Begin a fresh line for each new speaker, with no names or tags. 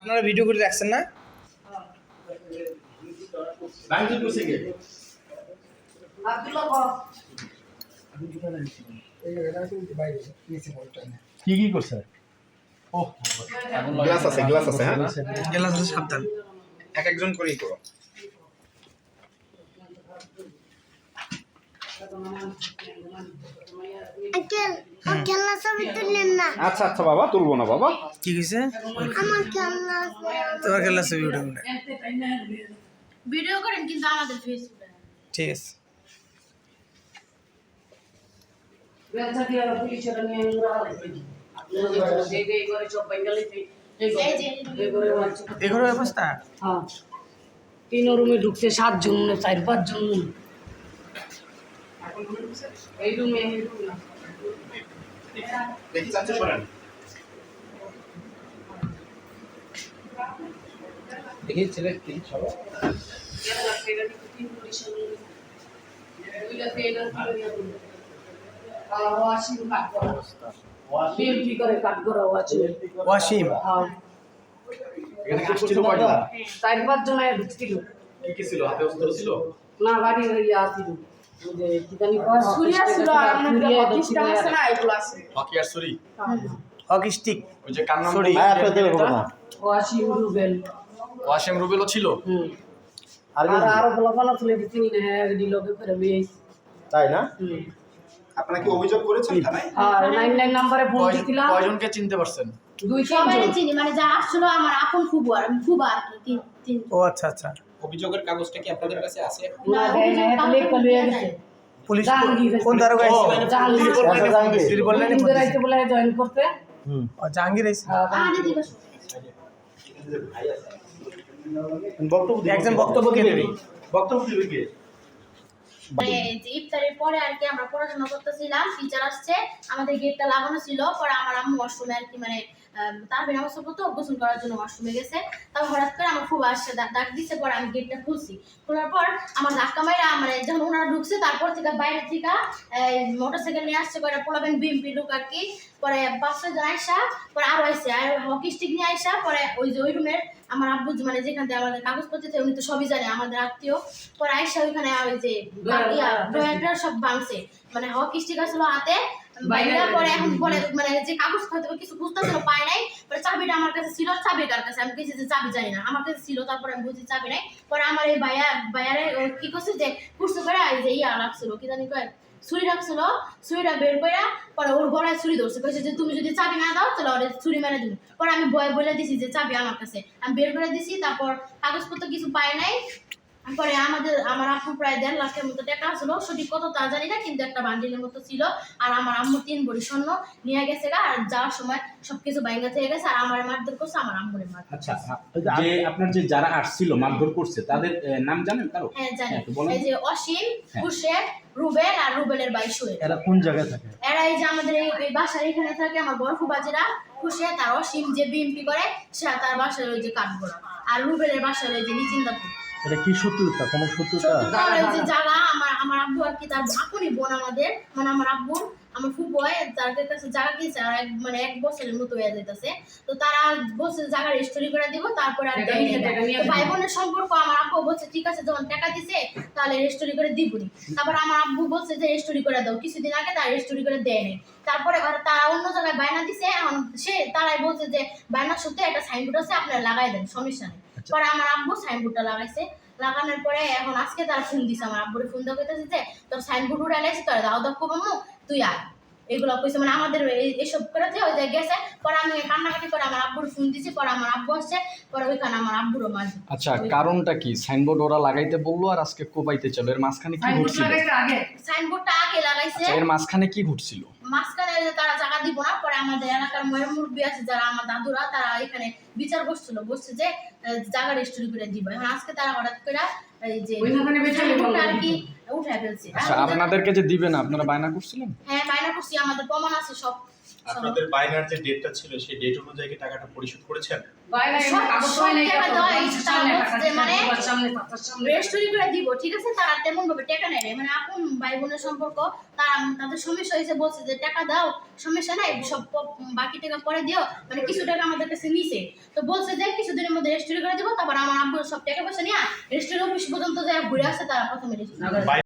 আপনারা ভিডিও করে রাখছেন না?
কি কি করছে? ও
গ্লাস আছে হ্যাঁ
গ্লাস আছে, সাবধান, এক একজন করেই করো।
আচ্ছা আচ্ছা বাবা, তুলবো না বাবা।
কি হয়েছে? তোমার খেলা ছবি উঠে উঠে
ভিডিও করেন কিন্তু আমাদের ফেসবুকে।
ঠিক আছে। এগুলো ব্যবস্থা
হ্যাঁ 3 রুমে ঢুকছে 7 জন 4-5 জন এই রুমে
দেখি চাচ্ছ শোনেন, দেখি ছেলে কি সব
ওয়াসিম
এখানে আসছিল কয়জন?
4-5 জন ঢুকছিল।
কি কি ছিল হাতে? অস্ত্র ছিল
না বাড়ি ইয়া ছিল যে কি জানি কয়
সুরিয়া ছিল আর আমাদের অফিসটা আছে না, এগুলো আছে।
হকি আর ছুরি,
হকি স্টিক,
ওই যে কার নাম
ছুরি।
ওয়াসিম রুবেল
ওয়াসিম রুবেলও ছিল।
আর আরো বলাফানা ছিল চিনি না ডিলকে করে লইছি
তাই না? আপনারা কি অভিযোগ করেছেন থানায়?
আর 99 নম্বরে ফোন দিছিলাম।
কয়জনকে চিনতে পারছেন?
2-3
সবাই
জন
চিনি, মানে যা আসছিল আমার আপন ফুবু আর ফুবা আর কি তিন।
ও আচ্ছা আচ্ছা।
অভিযোগের কাগজটা কি আপনাদের কাছে আছে?
না দেয় না এটা লেখা লইয়া গেছে
পুলিশ
জাহাঙ্গীর
কোন দারোগা এসেছিল?
জাহাঙ্গীর
ত্রিপল লাইনে ফোন
ইন্দিরা
দিয়েছে।
আইতে বলে জয়েন করতে
ও জাহাঙ্গীর এসেছিল।
আরে দিবস
একজন বক্তব্য কে দেবে?
বক্তব্য দিবে কে?
মানে যে ইফতারের পরে আর কি আমরা পড়াশোনা করতেছিলাম, টিচার আসছে, আমাদের গেটটা লাগানো ছিল। পরে আমার আম্মু ওয়াশরুমে আর কি মানে তারপরে আমার সব তো গোসল করার জন্য ওয়াশরুমে গেছে। তারপর হঠাৎ করে আমার খুব আসছে ডাক দিচ্ছে, পরে আমি গেটটা খুলছি। খোলার পর আমার ধাক্কা মাইরা মানে যখন ওনারা ঢুকছে তারপর থেকে বাইরে থেকে মোটরসাইকেল নিয়ে আসছে কয়টা পোলাবেন বিএমপি লোক আর কি। পরে 5-6 জন আইসা পরে আরো আইসে আর হকি স্টিক নিয়ে আইসা পরে ওই যে ওই রুমের আমার আব্বু মানে যেখান থেকে আমাদের কাগজপত্র থেকে উনি তো সবই জানে আমাদের আত্মীয়। পরে আইসা ওইখানে ওই যে ড্রয়ারটা সব ভাঙছে, মানে হকি স্টিক আসলো হাতে বাইরে। পরে এখন বলে মানে যে কাগজ হয়তো কিছু বুঝতেছিল পায় নাই। পরে চাবিটা আমার কাছে ছিল, চাবি কার কাছে আমি কিছু যে চাবি জানি না, আমার কাছে ছিল। তারপরে আমি বুঝি চাবি নাই। পরে আমার এই ভাইয়ারে কি করছে যে কুরসু করে এই যে ইয়া রাখছিল কি জানি কয় ছুরি রাখছিল, ছুরিটা বের করে পরে ওর গলায় ছুরি ধরছে, কইছে যে তুমি যদি চাবি না দাও তাহলে ওরে ছুরি মেরে দিবি। পরে আমি ভয় বলে দিছি যে চাবি আমার কাছে, আমি বের করে দিছি। তারপর কাগজপত্র কিছু পায় নাই। পরে আমার আম্মু প্রায় 1.5 লাখের মতো টাকা ছিল, সঠিক কত তা জানি না, কিন্তু একটা বান্ডিলের মতো ছিল। আর আমার আম্মু 3 ভরি স্বর্ণ নিয়ে গেছে গা, আর যাওয়ার সময় সবকিছু বাইঙ্গা থেকে গেছে। আর আমার মারধর করছে, আমার আম্মুরে মারধর।
আচ্ছা, যে আপনার যে যারা আসছিল মারধর করছে তাদের নাম জানেন কারো?
হ্যাঁ জানি,
তো বলেন।
এই যে অসীম, হুসেন, রুবেল আর রুবেলের ভাই সোহেল।
এরা কোন জায়গায় থাকে?
এরা এই যে আমাদের এই বাসার এখানে থাকে। আমার বড় ফুবাজিরা হুসেন আর অসীম যে বিএমপি করে সে তার বাসার ওই যে কাঠগোড়া, আর রুবেলের বাসার ওই যে নিচিন্দাপুর।
এটা কি শত্রুতা? কোনো শত্রুতা?
তার ওই যে জায়গা আমার আব্বু আর কি তার আপনই বোন আমাদের, মানে আমার আব্বুর আমার ফুফু হয় তার কাছে জায়গা কিনছে আর মানে 1 বছরের মতো হয়ে যেতেছে। তো তারা বলছে জায়গা রেজিস্ট্রি করে দিব, তারপরে আর ভাই বোনের সম্পর্ক। আমার আব্বু বলছে ঠিক আছে, যখন টাকা দিছে তাহলে রেজিস্ট্রি করে দিবনি। তারপর আমার আব্বু বলছে যে রেজিস্ট্রি করে দাও, কিছুদিন আগে তারা রেজিস্ট্রি করে দেয় নাই। তারপরে তারা অন্য জায়গায় বায়না দিছে, এখন তারাই বলছে যে বায়নার সত্যি একটা সাইনবোর্ড আছে আপনারা লাগাই দেন, সমস্যা নেই। পরে আমার আব্বু সাইনবোর্ডটা লাগাইছে, লাগানোর পরে এখন আজকে তারা ফোন দিছে, আমার আব্বুরে ফোন দেওয়া কইতেছে যে তোর সাইনবোর্ড উড়ে লাইছে, তোর দাও দক্ষ বামু তুই আয়, এগুলো কইছে। মানে আমাদের এইসব করে দিয়ে ওই জায়গায় গেছে। পরে আমি কান্নাকাটি করে আমার আব্বুর ফোন দিছি, পরে আমার আব্বু আসছে, পরে ওইখানে আমার আব্বুরও মাঝে।
আচ্ছা, কারণটা কি? সাইনবোর্ড ওরা লাগাইতে বললো আর আজকে কোপাইতে চলো, এর মাঝখানে কি ঘটছিল?
সাইনবোর্ডটা আগে লাগাইছে,
এর মাঝখানে কি ঘটছিল?
মাঝখানে তারা জায়গা দিব না। পরে আমাদের এলাকার ময়ের মুরব্বী আছে যারা আমার দাদুরা, তারা এখানে বিচার বসছে যে জায়গা রেজিস্ট্রি করে দিব। এখন আজকে তারা হঠাৎ করে এই যে আর কি উঠে ফেলছে।
আচ্ছা, আপনাদেরকে যে দিবে না আপনারা বায়না করছিলেন?
হ্যাঁ বায়না করছি, আমাদের প্রমাণ আছে সব।
আপনাদের বাইনার যে ডেটটা ছিল সেই ডেট অনুযায়ী কি টাকাটা পরিশোধ করেছেন?
রেস্টুরি করে দিব, ঠিক আছে? তারা তেমন ভাবে টাকা নেয় না, মানে আপন ভাই বোনের সম্পর্ক, তাদের সমস্যা হয়েছে, বলছে যে টাকা দাও, সমস্যা নাই, সব বাকি টাকা পরে দিও, মানে কিছু টাকা আমাদের কাছে নিছে, তো বলছে যে কিছুদিনের মধ্যে রেস্টুরি করে দিব। তারপর আমার আব্বু সব টাকা পয়সা নিয়ে রেস্টুরি অফিস পর্যন্ত যায় ঘুরে আসছে তারা প্রথমে।